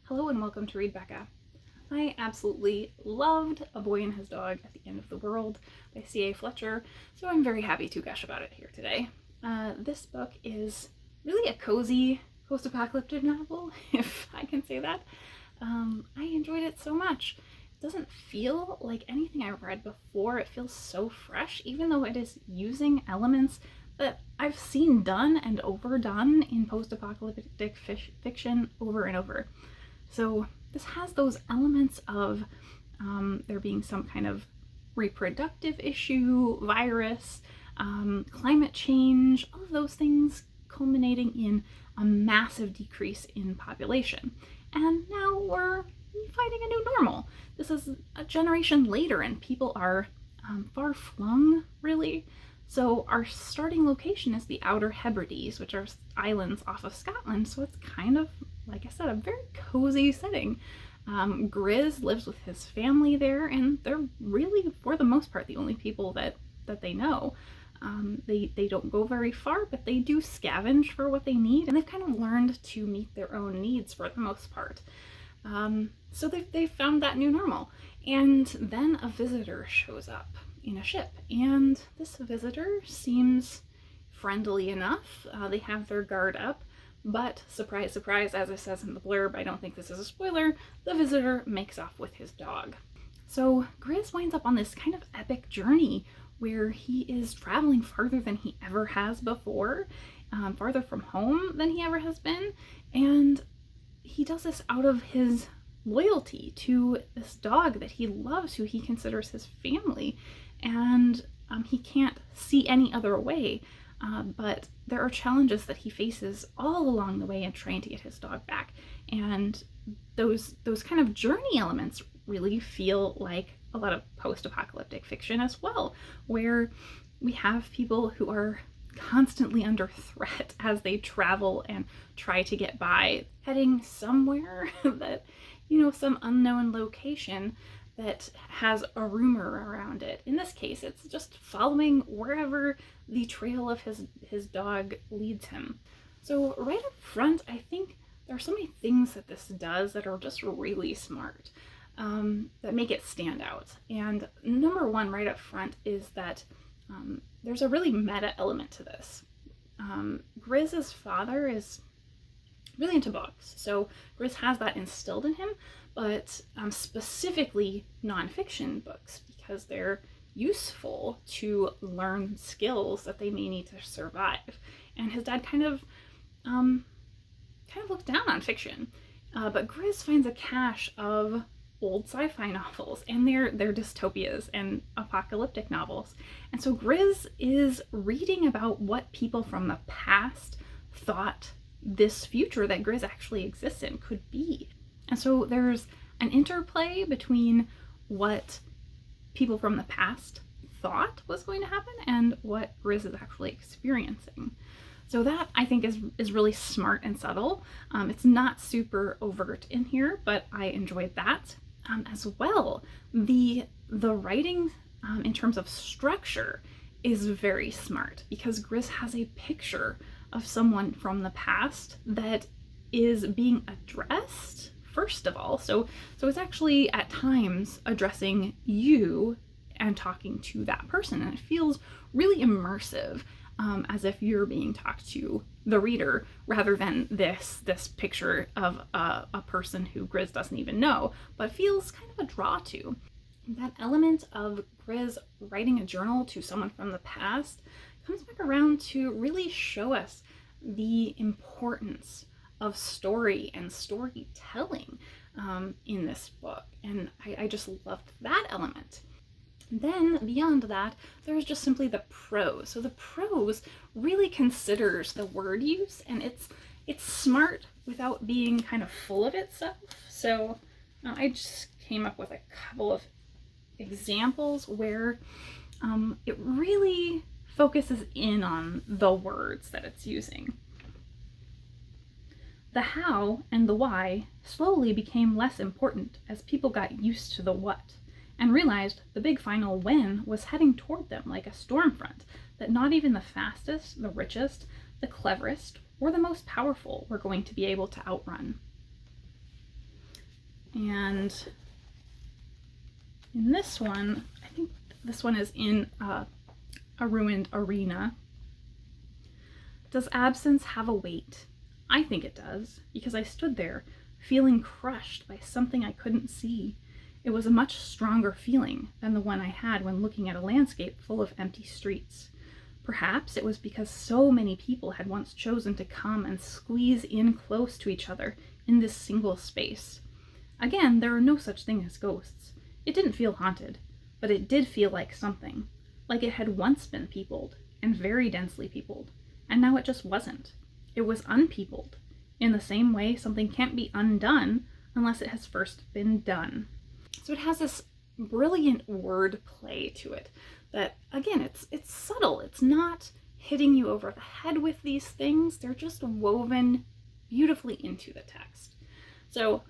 Hello and welcome to Read Becca. I absolutely loved A Boy and His Dog at the End of the World by C.A. Fletcher, so I'm very happy to gush about it here today. This book is really a cozy post-apocalyptic novel, if I can say that. I enjoyed it so much. It doesn't feel like anything I've read before. It feels so fresh, even though it is using elements that I've seen done and overdone in post-apocalyptic fiction over and over. So this has those elements of there being some kind of reproductive issue, virus, climate change, all of those things culminating in a massive decrease in population. And now we're finding a new normal. This is a generation later and people are far flung, really. So our starting location is the Outer Hebrides, which are islands off of Scotland. So it's kind of, like I said, a very cozy setting. Grizz lives with his family there, and they're really, for the most part, the only people that they know. They don't go very far, but they do scavenge for what they need, and they've kind of learned to meet their own needs for the most part. So they've found that new normal. And then a visitor shows up in a ship, and this visitor seems friendly enough. They have their guard up, but surprise, surprise, as it says in the blurb, I don't think this is a spoiler, the visitor makes off with his dog. So Grizz winds up on this kind of epic journey where he is traveling farther than he ever has before, farther from home than he ever has been, and he does this out of his loyalty to this dog that he loves, who he considers his family, and he can't see any other way. But there are challenges that he faces all along the way in trying to get his dog back, and those kind of journey elements really feel like a lot of post-apocalyptic fiction as well, where we have people who are constantly under threat as they travel and try to get by, heading somewhere that, some unknown location that has a rumor around it. In this case, it's just following wherever the trail of his dog leads him. So right up front, I think there are so many things that this does that are just really smart, that make it stand out. And number one right up front is that there's a really meta element to this. Grizz's father is really into books, so Grizz has that instilled in him, but specifically nonfiction books, because they're useful to learn skills that they may need to survive. And his dad kind of looked down on fiction, but Grizz finds a cache of old sci-fi novels, and they're dystopias and apocalyptic novels. And so Grizz is reading about what people from the past thought this future that Grizz actually exists in could be. And so there's an interplay between what people from the past thought was going to happen and what Grizz is actually experiencing. So that, I think, is really smart and subtle. It's not super overt in here, but I enjoyed that as well. The writing in terms of structure is very smart, because Grizz has a picture of someone from the past that is being addressed first of all. So it's actually at times addressing you and talking to that person, and it feels really immersive, as if you're being talked to, the reader, rather than this picture of a person who Grizz doesn't even know, but feels kind of a draw to. That element of Grizz writing a journal to someone from the past comes back around to really show us the importance of story and storytelling in this book, and I just loved that element. Then beyond that, there's just simply the prose. So the prose really considers the word use, and it's smart without being kind of full of itself. So I just came up with a couple of examples where it really focuses in on the words that it's using. The how and the why slowly became less important as people got used to the what, and realized the big final when was heading toward them like a storm front that not even the fastest, the richest, the cleverest, or the most powerful were going to be able to outrun. And in this one, I think this one is in a ruined arena. Does absence have a weight? I think it does, because I stood there, feeling crushed by something I couldn't see. It was a much stronger feeling than the one I had when looking at a landscape full of empty streets. Perhaps it was because so many people had once chosen to come and squeeze in close to each other in this single space. Again, there are no such thing as ghosts. It didn't feel haunted, but it did feel like something, like it had once been peopled, and very densely peopled, and now it just wasn't. It was unpeopled, in the same way something can't be undone unless it has first been done. So it has this brilliant word play to it that, again, it's subtle. It's not hitting you over the head with these things. They're just woven beautifully into the text. So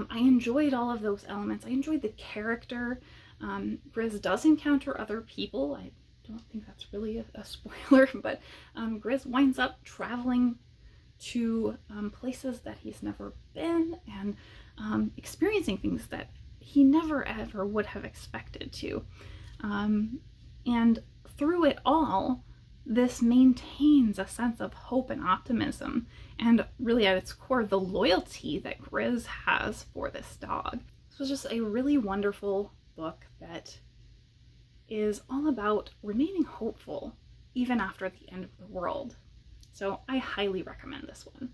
I enjoyed all of those elements. I enjoyed the character. Grizz does encounter other people. I don't think that's really a spoiler, but Grizz winds up traveling to places that he's never been and experiencing things that he never ever would have expected to. And through it all, this maintains a sense of hope and optimism, and really at its core, the loyalty that Grizz has for this dog. This was just a really wonderful book that is all about remaining hopeful even after the end of the world. So I highly recommend this one.